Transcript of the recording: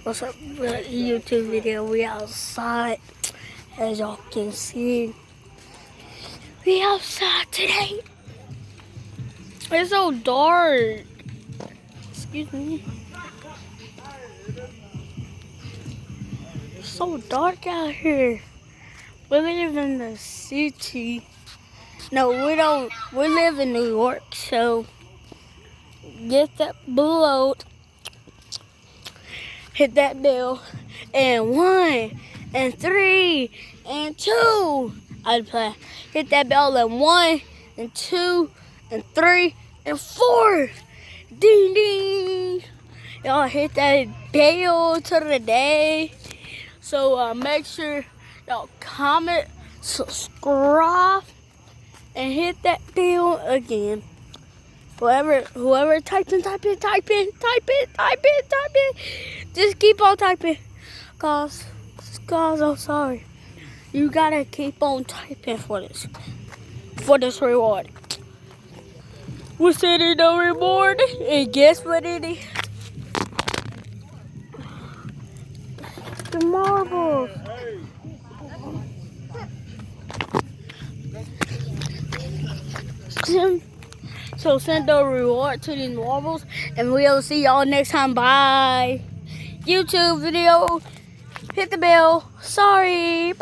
What's up, YouTube video? We outside, as y'all can see. We outside today. It's so dark. Excuse me. It's so dark out here. We live in the city. No, we don't. We live in New York, so get that below. Hit that bell, and 1, and 3, and 2. I'd play. Hit that bell, and 1, and 2, and 3, and 4. Ding ding! Y'all hit that bell to the day. So make sure y'all comment, subscribe, and hit that bell again. Whoever type in. Just keep on typing. Cause I'm sorry. You gotta keep on typing for this reward. We said it no reward, and guess what it is? The marbles. So send the reward to these marbles, and we'll see y'all next time. Bye. YouTube video. Hit the bell. Sorry. Bye.